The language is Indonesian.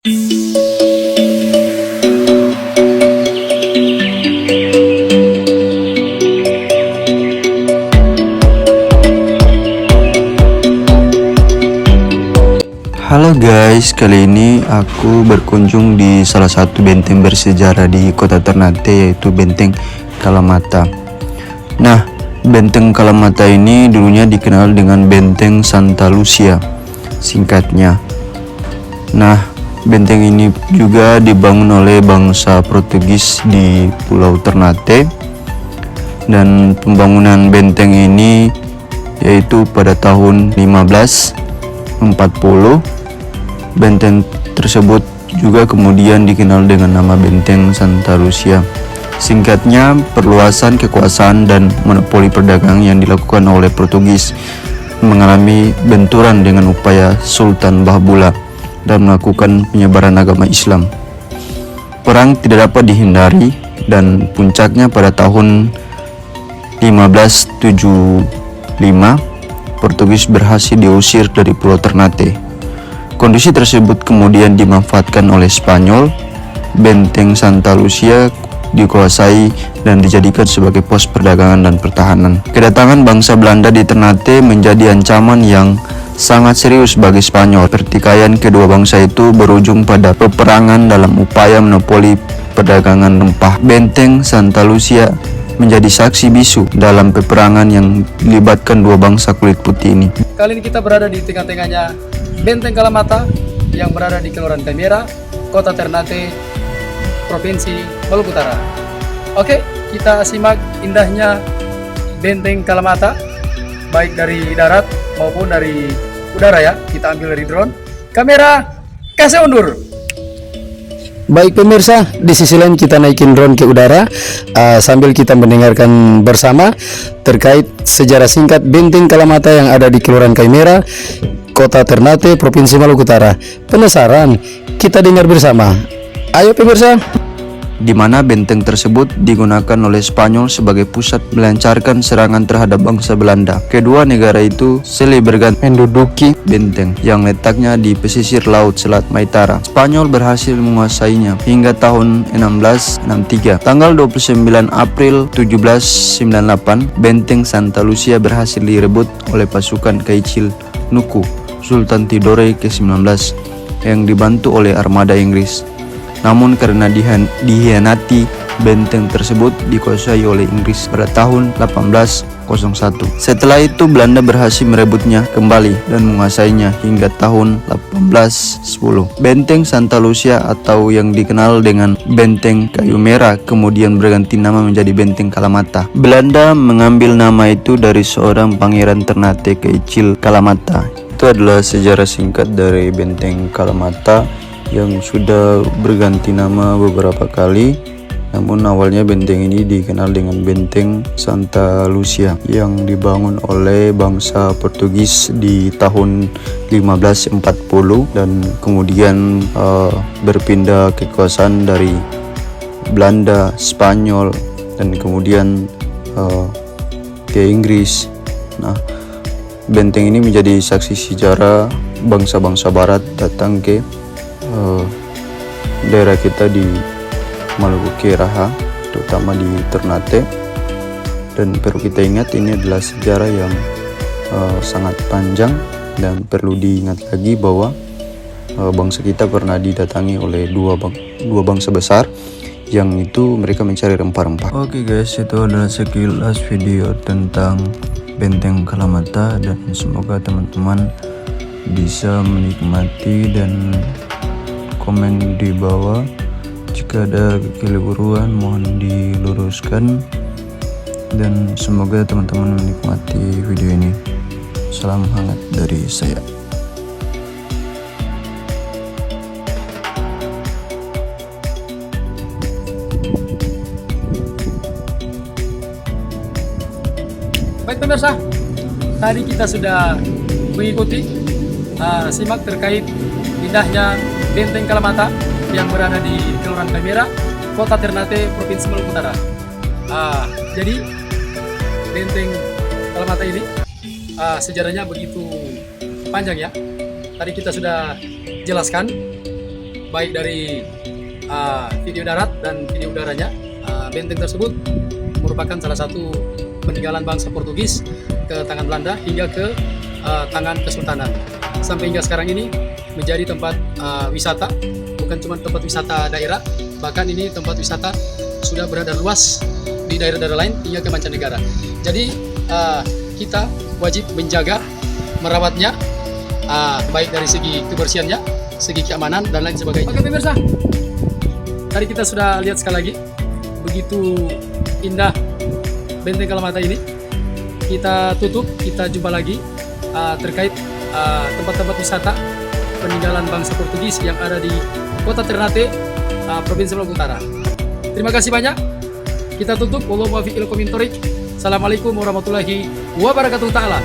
Halo guys, kali ini aku berkunjung di salah satu benteng bersejarah di kota Ternate, yaitu Benteng Kalamata. Nah, Benteng Kalamata ini dulunya dikenal dengan Benteng Santa Lucia, singkatnya. Nah, benteng ini juga dibangun oleh bangsa Portugis di Pulau Ternate, dan pembangunan benteng ini yaitu pada tahun 1540. Benteng tersebut juga kemudian dikenal dengan nama Benteng Santa Lucia. Singkatnya, perluasan kekuasaan dan monopoli perdagangan yang dilakukan oleh Portugis mengalami benturan dengan upaya Sultan Bahbula dan melakukan penyebaran agama Islam. Perang tidak dapat dihindari dan puncaknya pada tahun 1575, Portugis berhasil diusir dari Pulau Ternate. Kondisi tersebut kemudian dimanfaatkan oleh Spanyol. Benteng Santa Lucia dikuasai dan dijadikan sebagai pos perdagangan dan pertahanan. Kedatangan bangsa Belanda di Ternate menjadi ancaman yang sangat serius bagi Spanyol. Pertikaian kedua bangsa itu berujung pada peperangan dalam upaya monopoli perdagangan rempah. Benteng Santa Lucia menjadi saksi bisu dalam peperangan yang melibatkan dua bangsa kulit putih ini. Kali ini kita berada di tengah-tengahnya Benteng Kalamata yang berada di Kelurahan Kaimera, Kota Ternate, Provinsi Maluku Utara. Oke, kita simak indahnya Benteng Kalamata, baik dari darat maupun dari udara ya. Kita ambil dari drone. Kamera, kasih undur. Baik pemirsa, di sisi lain kita naikin drone ke udara sambil kita mendengarkan bersama terkait sejarah singkat Benteng Kalamata yang ada di Kelurahan Kaimera, Kota Ternate, Provinsi Maluku Utara. Penasaran? Kita dengar bersama. Ayo pemirsa. Di mana benteng tersebut digunakan oleh Spanyol sebagai pusat melancarkan serangan terhadap bangsa Belanda. Kedua negara itu silih berganti menduduki benteng yang letaknya di pesisir laut Selat Maitara. Spanyol berhasil menguasainya hingga tahun 1663. Tanggal 29 April 1798, Benteng Santa Lucia berhasil direbut oleh pasukan Kaichil Nuku Sultan Tidore ke-19 yang dibantu oleh armada Inggris. Namun karena dihianati, benteng tersebut dikuasai oleh Inggris pada tahun 1801. Setelah itu Belanda berhasil merebutnya kembali dan menguasainya hingga tahun 1810. Benteng Santa Lucia atau yang dikenal dengan Benteng Kayu Merah kemudian berganti nama menjadi Benteng Kalamata. Belanda mengambil nama itu dari seorang pangeran Ternate Kaichil Kalamata. Itu adalah sejarah singkat dari Benteng Kalamata yang sudah berganti nama beberapa kali. Namun awalnya benteng ini dikenal dengan Benteng Santa Lucia yang dibangun oleh bangsa Portugis di tahun 1540 dan kemudian berpindah kekuasaan dari Belanda, Spanyol dan kemudian ke Inggris. Nah, benteng ini menjadi saksi sejarah bangsa-bangsa barat datang ke daerah kita di Maluku Kiraha, terutama di Ternate. Dan perlu kita ingat, ini adalah sejarah yang sangat panjang dan perlu diingat lagi bahwa bangsa kita pernah didatangi oleh dua bangsa besar yang itu mereka mencari rempah-rempah. Oke guys, itu adalah sekilas video tentang Benteng Kalamata dan semoga teman-teman bisa menikmati dan komen di bawah. Jika ada kekeliruan mohon diluruskan dan semoga teman-teman menikmati video ini. Salam hangat dari saya. Baik pemirsa, tadi kita sudah mengikuti simak terkait indahnya Benteng Kalamata yang berada di Kelurahan Kaimera, Kota Ternate, Provinsi Maluku Utara. Jadi Benteng Kalamata ini sejarahnya begitu panjang ya. Tadi kita sudah jelaskan baik dari video darat dan video udaranya. Benteng tersebut merupakan salah satu peninggalan bangsa Portugis ke tangan Belanda hingga ke tangan Kesultanan. Sampai hingga sekarang ini menjadi tempat wisata, bukan cuma tempat wisata daerah, bahkan ini tempat wisata sudah berada luas di daerah-daerah lain hingga ke mancanegara. Jadi kita wajib menjaga, merawatnya, baik dari segi kebersihannya, segi keamanan dan lain sebagainya. Oke pemirsa, tadi kita sudah lihat sekali lagi begitu indah Benteng Kalamata ini. Kita tutup, kita jumpa lagi terkait tempat-tempat wisata peninggalan bangsa Portugis yang ada di Kota Ternate, Provinsi Maluku Utara. Terima kasih banyak. Kita tutup. Assalamualaikum warahmatullahi wabarakatuh ta'ala.